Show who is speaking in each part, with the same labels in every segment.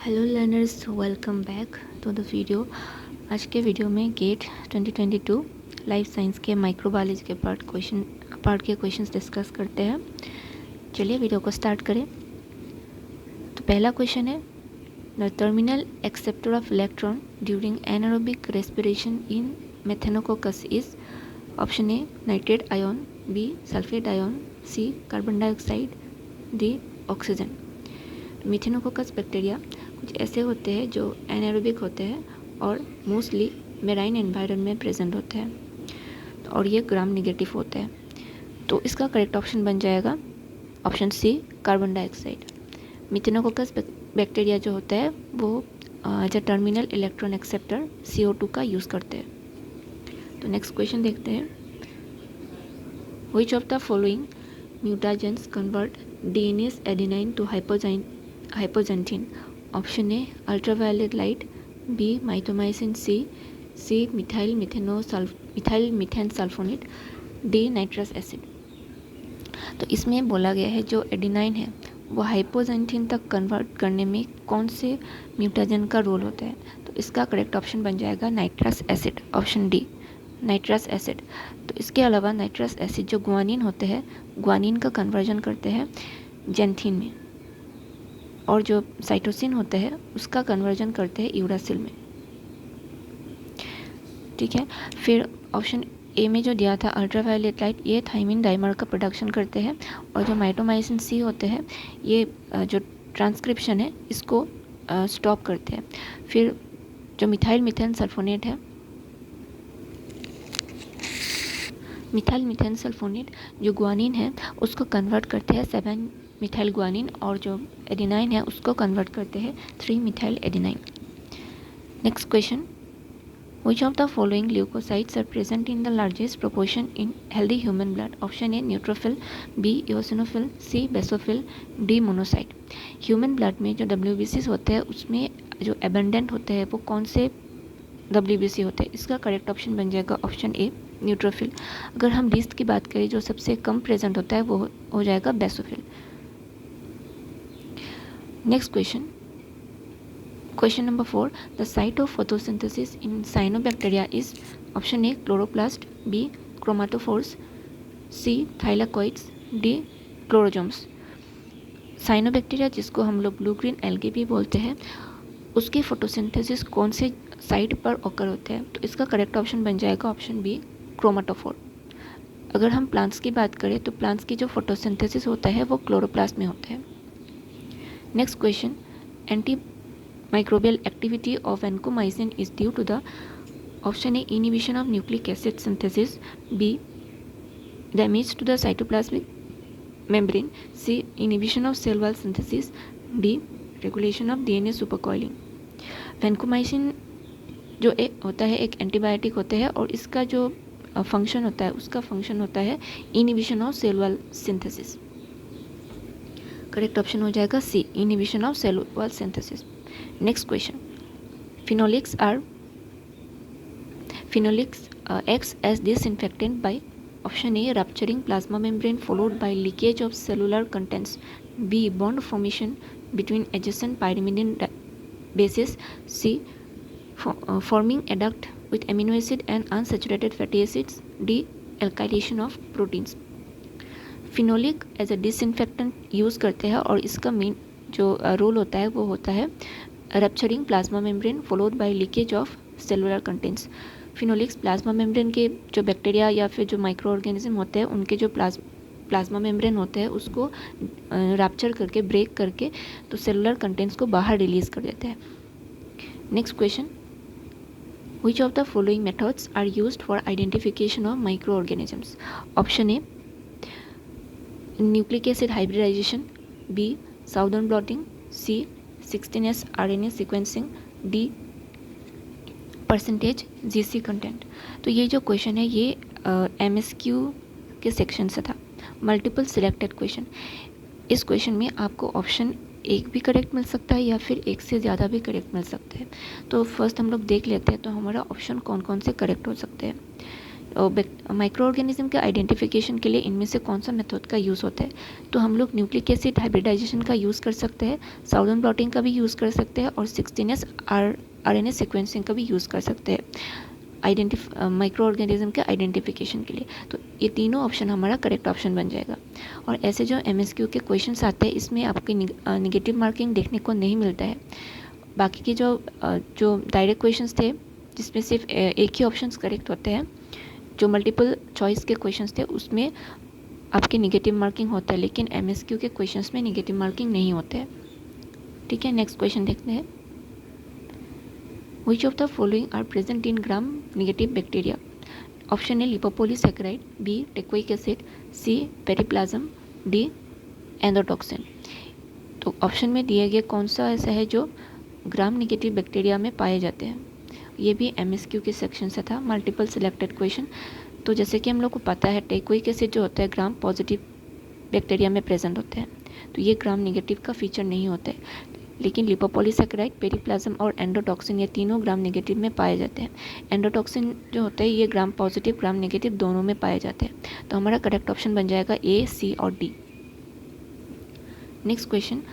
Speaker 1: Hello learners, welcome back to the video. आज के video में गेट 2022 लाइफ साइंस के माइक्रोबायोलॉजी के पार्ट के क्वेश्चंस डिस्कस करते हैं। चलिए वीडियो को स्टार्ट करें। तो पहला क्वेश्चन है, the terminal acceptor of electron during anaerobic respiration in Methanococcus is option A nitrate ion, B sulphate ion, C carbon dioxide, D oxygen. Methanococcus bacteria कुछ ऐसे होते हैं जो एनारोबिक होते हैं और मोस्टली मेराइन एनवायरनमेंट में प्रेजेंट होते हैं और ये ग्राम नेगेटिव होते हैं। तो इसका करेक्ट ऑप्शन बन जाएगा option C carbon dioxide. Methanococcus bacteria जो होता है वो as a terminal electron acceptor CO2 का यूज़ करते हैं। तो नेक्स्ट क्वेश्चन देखते हैं, which of the following mutagens convert DNase adenine to hypoxanthine? Option A ultraviolet light, B mitomycin C methyl methane sulphonate, D nitrous acid. तो इसमें बोला गया है जो एडिनाइन है वो हाइपोजेंथिन तक कन्वर्ट करने में कौन से म्यूटाजन का रोल होता है। तो इसका करेक्ट ऑप्शन बन जाएगा nitrous acid, option D nitrous acid. तो इसके अलावा नाइट्रस एसिड जो ग्वानिन होते हैं, ग्वानिन का कन्वर्जन करते हैं जेंथिन में, और जो साइटोसिन होते हैं उसका कन्वर्जन करते हैं यूरासिल में। ठीक है, फिर ऑप्शन ए में जो दिया था अल्ट्रावायलेट लाइट, ये थाइमिन डाइमर का प्रोडक्शन करते हैं, और जो माइटोमाइसिन सी होते हैं ये जो ट्रांसक्रिप्शन है इसको स्टॉप करते हैं। फिर जो मिथाइल मीथेन सल्फोनेट है, मिथाइल मीथेन सल्फोनेट जो ग्वानिन है उसको कन्वर्ट करते हैं 7 मिथाइल ग्वानिन, और जो एडिनाइन है उसको कन्वर्ट करते हैं 3 methyl adenine. Next question, which of the following leukocytes are present in the largest proportion in healthy human blood? Option A neutrophil, B eosinophil, C basophil, D monocyte. Human blood में जो WBCs होते हैं उसमें जो abundant होते हैं वो कौन से WBC होते हैं। इसका करेक्ट ऑप्शन बन जाएगा ऑप्शन ए न्यूट्रोफिल। अगर हम लीस्ट की बात करें जो सबसे कम प्रेजेंट होता है वो हो जाएगा basophil. Next question, question number 4, the site of photosynthesis in cyanobacteria is option A chloroplast, B chromatophores, C thylakoids, D chlorosomes. Cyanobacteria जिसको हम लोग ब्लू ग्रीन एल्गी भी बोलते हैं, उसकी फोटोसिंथेसिस कौन से साइट पर ऑकर होते हैं। तो इसका करेक्ट ऑप्शन बन जाएगा ऑप्शन बी क्रोमाटोफोर। अगर हम प्लांट्स की बात करें तो प्लांट्स की जो फोटोसिंथेसिस होता है वो क्लोरोप्लास्ट में होता है। Next question, anti microbial activity of vancomycin is due to the option A inhibition of nucleic acid synthesis, B damage to the cytoplasmic membrane, C inhibition of cell wall synthesis, D regulation of DNA supercoiling। vancomycin जो एक होता है एक antibiotic होता है और इसका जो फंक्शन होता है उसका फंक्शन होता है inhibition of cell wall synthesis. Correct option हो जाएगा C inhibition of cell wall synthesis. Next question, phenolics acts as disinfectant by option A rupturing plasma membrane followed by leakage of cellular contents, B bond formation between adjacent pyrimidine bases, C forming adduct with amino acid and unsaturated fatty acids, D alkylation of proteins। Phenolic as a disinfectant use करते हैं और इसका main जो role होता है वो होता है rupturing plasma membrane followed by leakage of cellular contents. Phenolics plasma membrane के जो बैक्टीरिया या फिर जो माइक्रो ऑर्गेनिज्म होते हैं उनके जो प्लाज्मा मेम्ब्रेन होते हैं उसको रैप्चर करके ब्रेक करके तो सेलुलर कंटेंट्स को बाहर रिलीज कर देते हैं। Next question, which of the following methods are used for identification of micro organisms. Option A nucleic acid hybridization, B Southern blotting, C 16S RNA sequencing, D percentage GC content. तो ये जो question है ये MSQ के section से था, multiple selected question. इस question में आपको ऑप्शन एक भी करेक्ट मिल सकता है या फिर एक से ज़्यादा भी करेक्ट मिल सकते हैं। तो फर्स्ट हम लोग देख लेते हैं तो हमारा ऑप्शन कौन कौन से करेक्ट हो सकते हैं। माइक्रो ऑर्गेनिज्म के आइडेंटिफिकेशन के लिए इनमें से कौन सा मेथड का यूज़ होता है? तो हम लोग न्यूक्लिक एसिड हाइब्रिडाइजेशन का यूज़ कर सकते हैं, साउदर्न ब्लॉटिंग का भी यूज़ कर सकते हैं और 16S RNA सीक्वेंसिंग का भी यूज़ कर सकते हैं माइक्रो ऑर्गेनिज्म के आइडेंटिफिकेशन के लिए। तो ये तीनों ऑप्शन हमारा करेक्ट ऑप्शन बन जाएगा। और ऐसे जो MSQ के क्वेश्चंस आते हैं इसमें आपकी निगेटिव मार्किंग देखने को नहीं मिलता है। बाकी के जो डायरेक्ट क्वेश्चंस थे जिसमें सिर्फ एक ही ऑप्शंस करेक्ट होते हैं, जो मल्टीपल चॉइस के क्वेश्चंस थे उसमें आपके निगेटिव मार्किंग होता है, लेकिन MSQ के क्वेश्चंस में निगेटिव मार्किंग नहीं होते हैं। ठीक है, नेक्स्ट क्वेश्चन देखते हैं। Which of the following are present in gram negative bacteria? Option A lipopolysaccharide, B teichoic acid, C periplasm, D endotoxin. तो ऑप्शन में दिए गए कौन सा ऐसा है जो ग्राम निगेटिव बैक्टीरिया में पाए जाते हैं? ये भी MSQ के सेक्शन से था, मल्टीपल सिलेक्टेड क्वेश्चन। तो जैसे कि हम लोग को पता है टेकोइक एसिड जो होता है ग्राम पॉजिटिव बैक्टीरिया में प्रेजेंट होते हैं, तो ये ग्राम निगेटिव का फीचर नहीं होता है। लेकिन लिपोपोलीसैकेराइड, पेरिप्लाज्म और एंडोटॉक्सिन ये तीनों ग्राम नेगेटिव में पाए जाते हैं। एंडोटॉक्सिन जो होता है ये ग्राम पॉजिटिव ग्राम नेगेटिव दोनों में पाए जाते हैं। तो हमारा करेक्ट ऑप्शन बन जाएगा ए, सी और D. Next question,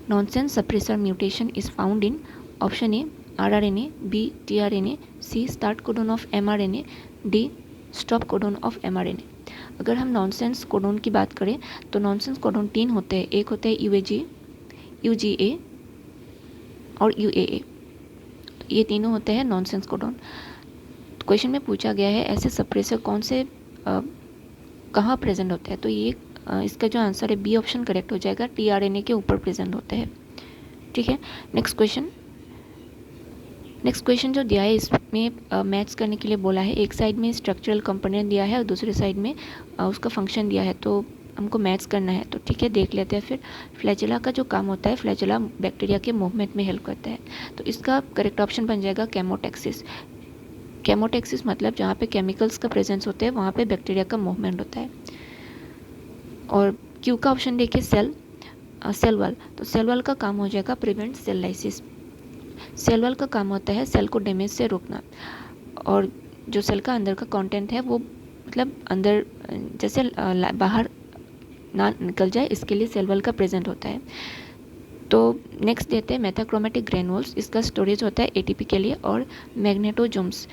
Speaker 1: nonsense suppressor mutation is found in option A RRNA, B tRNA, C start codon of mRNA, D stop codon of mRNA। अगर हम नॉनसेंस कोडोन की बात करें तो नॉनसेंस कोडोन 3 होते हैं। एक होता है UAG, UGA और UAA। तो ये तीनों होते हैं नॉनसेंस कोडोन। तो क्वेश्चन में पूछा गया है ऐसे सप्रेसर कौन से कहाँ प्रेजेंट होते हैं? तो ये इसका जो आंसर है बी ऑप्शन करेक्ट हो जाएगा, tRNA के ऊपर प्रेजेंट होते हैं। ठीक है, नेक्स्ट क्वेश्चन जो दिया है इसमें मैच करने के लिए बोला है। एक साइड में स्ट्रक्चरल कंपोनेंट दिया है और दूसरे साइड में उसका फंक्शन दिया है, तो हमको मैच करना है। तो ठीक है, देख लेते हैं फिर। फ्लैजेला का जो काम होता है, फ्लैजेला बैक्टीरिया के मूवमेंट में हेल्प करता है, तो इसका करेक्ट ऑप्शन बन जाएगा केमोटैक्सिस। केमोटैक्सिस मतलब जहाँ पे केमिकल्स का प्रेजेंस होता है वहाँ पे बैक्टीरिया का मूवमेंट होता है। और क्यू का ऑप्शन देखिए सेल वॉल। तो सेल वॉल का काम हो जाएगा prevent cell lysis. Cell wall का काम होता है सेल को डैमेज से रोकना, और जो सेल का अंदर का कंटेंट है वो मतलब अंदर जैसे बाहर ना निकल जाए, इसके लिए सेल वॉल का प्रेजेंट होता है। तो नेक्स्ट देते हैं मेथाक्रोमेटिक ग्रेनुल्स। इसका स्टोरेज होता है ATP के लिए। और मैग्नेटोजोम्स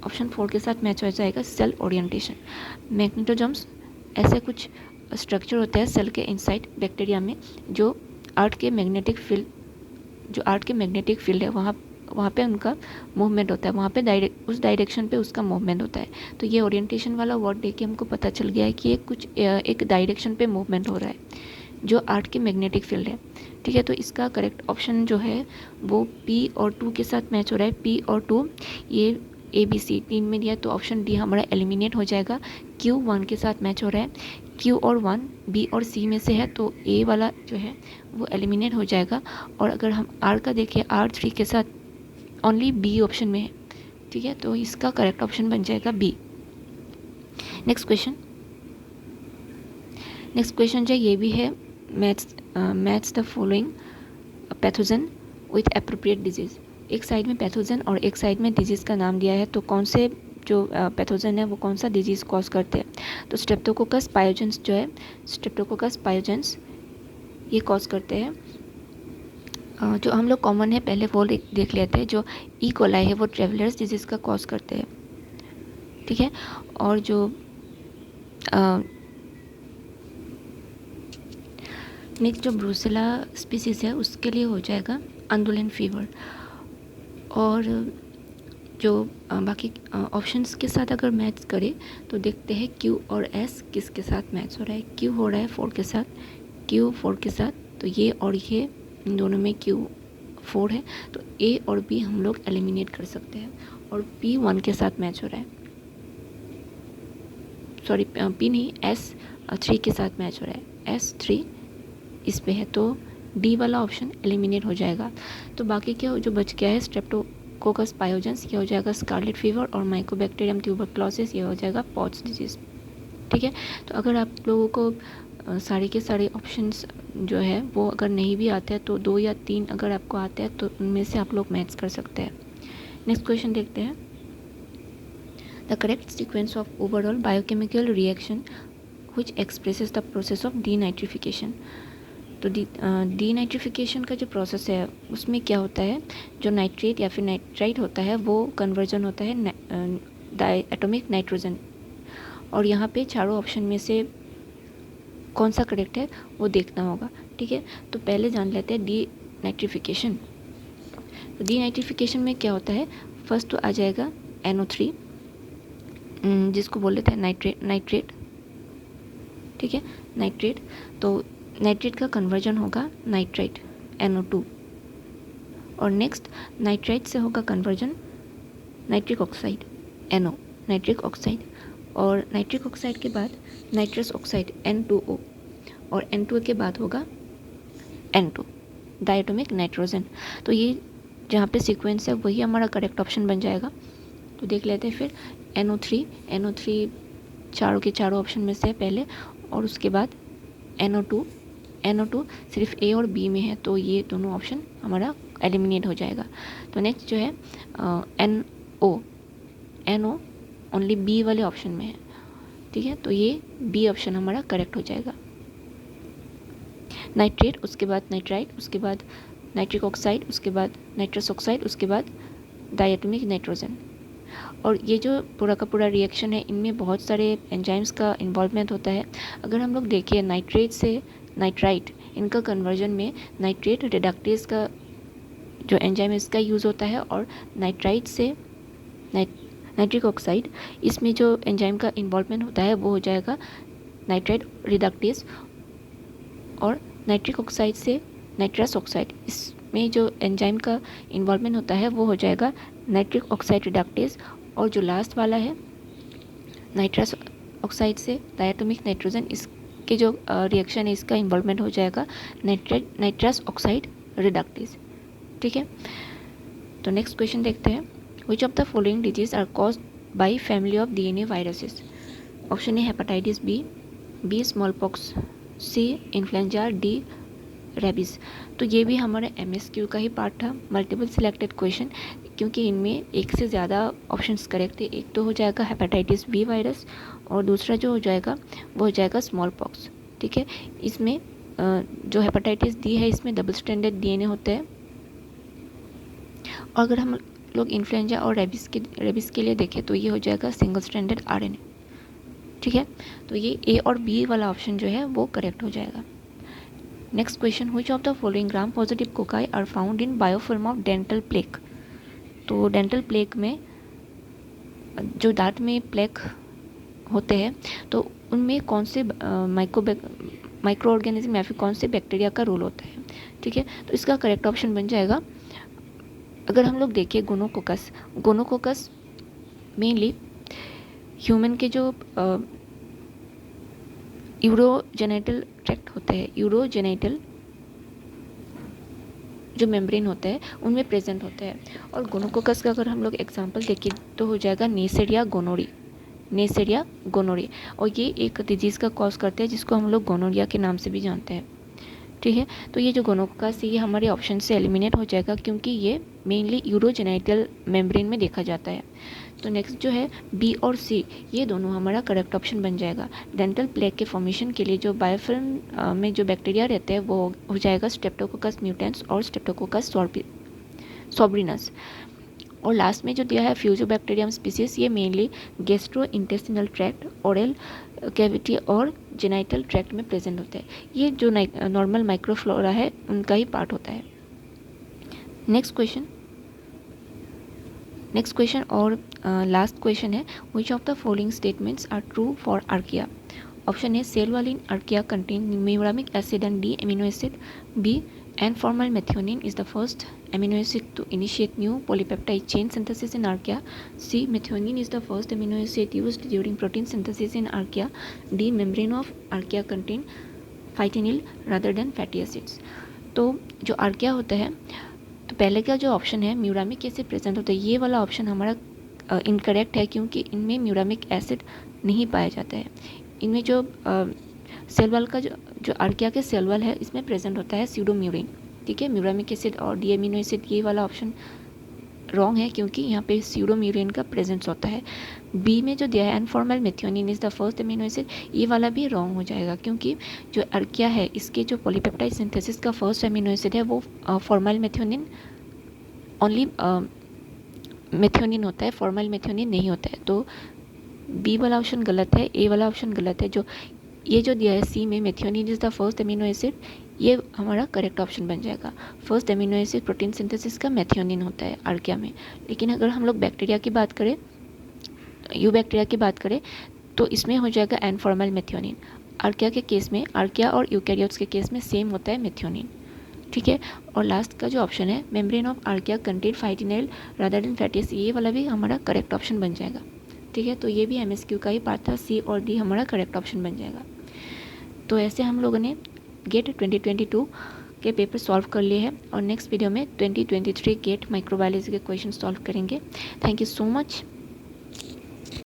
Speaker 1: ऑप्शन 4 के साथ मैच हो जाएगा, सेल ओरिएंटेशन। मैग्नेटोजोम्स ऐसे कुछ स्ट्रक्चर होते हैं सेल के इनसाइड बैक्टीरिया में जो आर्ट के मैग्नेटिक फील्ड है वहाँ पे उनका मूवमेंट होता है, वहाँ पे उस डायरेक्शन पे उसका मूवमेंट होता है। तो ये ओरिएंटेशन वाला वर्ड देख के हमको पता चल गया है कि ये एक डायरेक्शन पे मूवमेंट हो रहा है जो आर्ट के मैग्नेटिक फील्ड है। ठीक है, तो इसका करेक्ट ऑप्शन जो है वो P और 2 के साथ मैच हो रहा है। P और 2 ये ABC टीम में दिया, तो ऑप्शन डी हमारा एलिमिनेट हो जाएगा। Q 1 के साथ मैच हो रहा है। Q और 1 B और C में से है, तो A वाला जो है वो एलिमिनेट हो जाएगा। और अगर हम R का देखें, R 3 के साथ ओनली B ऑप्शन में है। ठीक है, तो इसका करेक्ट ऑप्शन बन जाएगा B। नेक्स्ट क्वेश्चन जो ये भी है, match the following pathogen with appropriate disease. एक साइड में पैथोजन और एक साइड में डिजीज़ का नाम दिया है, तो कौन से जो पैथोजन है वो कौन सा डिजीज़ कॉज करते हैं? तो स्ट्रेप्टोकोकस पायोजेंस जो है, स्ट्रेप्टोकोकस पायोजेंस ये कॉज करते हैं। जो हम लोग कॉमन है पहले वो देख लेते हैं। जो ई कोलाई है वो ट्रेवलर्स डिजीज़ का कॉज करते हैं। ठीक है, और जो नेक्स्ट जो ब्रूसेला स्पीसीज़ है उसके लिए हो जाएगा अंडुलेंट फीवर। और जो बाकी ऑप्शंस के साथ अगर मैच करें तो देखते हैं Q और S किसके साथ मैच हो रहा है। Q हो रहा है 4 के साथ, Q 4 के साथ, तो ये और ये इन दोनों में Q 4 है, तो A और B हम लोग एलिमिनेट कर सकते हैं। और P 1 के साथ मैच हो रहा है, सॉरी P नहीं, S 3 के साथ मैच हो रहा है, S 3 इस पे है, तो D वाला ऑप्शन एलिमिनेट हो जाएगा। तो बाकी क्या जो बच गया है स्ट्रेप्टोकोकस पायोजेंस, ये हो जाएगा स्कारलेट फीवर, और माइकोबैक्टीरियम ट्यूबरक्लोसिस ये हो जाएगा पॉट्स डिजीज़। ठीक है, तो अगर आप लोगों को सारे के सारे ऑप्शंस जो है वो अगर नहीं भी आते हैं तो 2 या 3 अगर आपको आते हैं तो उनमें से आप लोग मैच कर सकते हैं। नेक्स्ट क्वेश्चन देखते हैं। The correct sequence of overall biochemical reaction which expresses the process of denitrification. तो डीनाइट्रिफिकेशन का जो प्रोसेस है उसमें क्या होता है, जो नाइट्रेट या फिर नाइट्राइट होता है वो कन्वर्जन होता है डायटोमिक नाइट्रोजन। और यहाँ पे चारों ऑप्शन में से कौन सा करेक्ट है वो देखना होगा। ठीक है, तो पहले जान लेते हैं डीनाइट्रिफिकेशन। तो डीनाइट्रिफिकेशन में क्या होता है, फर्स्ट तो आ जाएगा NO3 जिसको बोल लेते हैं नाइट्रेट। ठीक है, नाइट्रेट। तो नाइट्रेट का कन्वर्जन होगा नाइट्राइट NO2। और नेक्स्ट नाइट्राइट से होगा conversion nitric oxide NO, nitric oxide. और नाइट्रिक ऑक्साइड के बाद नाइट्रस ऑक्साइड N2O। और N2O के बाद होगा N2, डायटोमिक नाइट्रोजन। तो ये जहाँ पे सीक्वेंस है वही हमारा करेक्ट ऑप्शन बन जाएगा। तो देख लेते हैं फिर NO3 चारों के चारों ऑप्शन में से है पहले, और उसके बाद NO2 सिर्फ A और B में है, तो ये दोनों ऑप्शन हमारा एलिमिनेट हो जाएगा। तो नेक्स्ट जो है NO ओनली B वाले ऑप्शन में है। ठीक है, तो ये B ऑप्शन हमारा करेक्ट हो जाएगा। नाइट्रेट, उसके बाद नाइट्राइट, उसके बाद नाइट्रिक ऑक्साइड, उसके बाद नाइट्रस ऑक्साइड, उसके बाद डायटोमिक नाइट्रोजन। और ये जो पूरा का पूरा रिएक्शन है इनमें बहुत सारे एंजाइम्स का इन्वॉल्वमेंट होता है। अगर हम लोग देखें नाइट्रेट से नाइट्राइट, इनका कन्वर्जन में नाइट्रेट रिडक्टेज का जो एंजाइम है इसका यूज़ होता है, और नाइट्राइट से नाइट्रिक ऑक्साइड, इसमें जो एंजाइम का इन्वॉल्वमेंट होता है वो हो जाएगा नाइट्राइट रिडक्टेज। और नाइट्रिक ऑक्साइड से नाइट्रस ऑक्साइड, इसमें जो एंजाइम का इन्वॉल्वमेंट होता है वो हो जाएगा नाइट्रिक ऑक्साइड रिडक्टेज। और जो लास्ट वाला है नाइट्रस ऑक्साइड से डायटोमिक नाइट्रोजन, इसके जो रिएक्शन है इसका इन्वॉल्वमेंट हो जाएगा नाइट्रस ऑक्साइड रिडक्टेज। ठीक है, तो नेक्स्ट क्वेश्चन देखते हैं। Which of the following disease are caused by family of DNA viruses. Option A hepatitis B small pox, C influenza, D rabies. तो ये भी हमारे MSQ का ही पार्ट था, मल्टीपल सिलेक्टेड क्वेश्चन, क्योंकि इनमें एक से ज़्यादा ऑप्शंस करेक्ट थे। एक तो हो जाएगा हेपेटाइटिस B वायरस, और दूसरा जो हो जाएगा वो हो जाएगा स्मॉल पॉक्स। ठीक है, इसमें जो हेपेटाइटिस D है इसमें डबल स्ट्रैंडेड DNA होता है। और अगर हम लोग इन्फ्लुएंजा और रेबीज के लिए देखें तो ये हो जाएगा सिंगल स्ट्रैंडेड RNA। ठीक है, तो ये A और B वाला ऑप्शन जो है वो करेक्ट हो जाएगा। Next question, which of the following gram positive cocci are found in biofilm of dental plaque. तो डेंटल प्लेक में जो दांत में प्लेक होते हैं तो उनमें कौन से माइक्रो ऑर्गेनिज्म या फिर कौन से बैक्टीरिया का रोल होता है। ठीक है, तो इसका करेक्ट ऑप्शन बन जाएगा, अगर हम लोग देखें गोनोकोकस मेनली ह्यूमन के जो यूरोजेनिटल ट्रैक्ट होते हैं, यूरोजेनिटल जो मेम्ब्रेन होता है उनमें प्रेजेंट होता है। और गोनोकोकस का अगर हम लोग एग्जांपल देखें तो हो जाएगा नेसेरिया गोनोरी। और ये एक डिजीज़ का कॉज करते हैं जिसको हम लोग गोनोरिया के नाम से भी जानते हैं। ठीक है, तो ये जो गोनोकोकस ये हमारे ऑप्शन से एलिमिनेट हो जाएगा, क्योंकि ये मेनली यूरोजेनिटल मेम्ब्रेन में देखा जाता है। तो नेक्स्ट जो है B और C, ये दोनों हमारा करेक्ट ऑप्शन बन जाएगा। डेंटल प्लेक के फॉर्मेशन के लिए जो बायोफिल्म में जो बैक्टीरिया रहते हैं वो हो जाएगा स्ट्रेप्टोकोकस म्यूटेंस और स्ट्रेप्टोकोकस सोब्रिनस। और लास्ट में जो दिया है फ्यूजोबैक्टीरियम स्पीसीज, ये mainly gastro intestinal tract, oral cavity और जेनाइटल ट्रैक्ट में प्रेजेंट होता है। ये जो नॉर्मल माइक्रोफ्लोरा है उनका ही पार्ट होता है। नेक्स्ट क्वेश्चन और लास्ट क्वेश्चन है, which of the following statements are true for archaea. Option A cell wall in archaea contain muramic acid and D amino acid, B N-formyl methionine is the first amino acid to initiate new polypeptide chain synthesis in archaea, C methionine is the first amino acid used during protein synthesis in archaea, D membrane of archaea contain phytanyl rather than fatty acids। तो जो archaea होता है तो पहले का जो option है muramic acid present होता है, ये वाला ऑप्शन हमारा इनकरेक्ट है, क्योंकि इनमें म्यूरामिक एसिड नहीं पाया जाता है। इनमें जो सेल वॉल का जो आर्किया के सेल वॉल है इसमें प्रेजेंट होता है स्यूडोम्यूरिन। ठीक है, म्यूरामिक एसिड और D amino एसिड ये वाला ऑप्शन रॉन्ग है क्योंकि यहाँ पे स्यूडोम्यूरिन का प्रेजेंस होता है। बी में जो दिया है N formyl methionine is the first amino acid, ये वाला भी रॉन्ग हो जाएगा क्योंकि जो अर्किया है इसके जो पॉलीपेप्टाइड सिंथेसिस का फर्स्ट अमीनो एसिड है वो फॉर्मल मेथियोनिन ओनली मेथियोनिन होता है, फॉर्मल मेथियोनिन नहीं होता है। तो बी वाला ऑप्शन गलत है, ए वाला ऑप्शन गलत है। जो ये जो दिया है सी में methionine is the first amino acid, ये हमारा करेक्ट ऑप्शन बन जाएगा। First amino acid protein synthesis का मेथियोनिन होता है आर्किया में। लेकिन अगर हम लोग बैक्टीरिया की बात करें, यू बैक्टीरिया की बात करें, तो इसमें हो जाएगा एनफॉर्मल मेथियोनिन। आर्किया के केस में, आर्किया और यूकैरियोट्स के केस में सेम होता है मेथियोनिन। ठीक है। और लास्ट का जो ऑप्शन है membrane of archaea contain phytanyl rather than fatty acid, ये वाला भी हमारा करेक्ट ऑप्शन बन जाएगा। ठीक है। तो ये भी एमएसक्यू का ही पार्ट था, सी और डी हमारा करेक्ट ऑप्शन बन जाएगा। तो ऐसे हम लोगों ने गेट 2022 के पेपर सॉल्व कर लिए हैं और नेक्स्ट वीडियो में 2023 गेट माइक्रोबायोलॉजी के क्वेश्चन सॉल्व करेंगे। Thank you so much.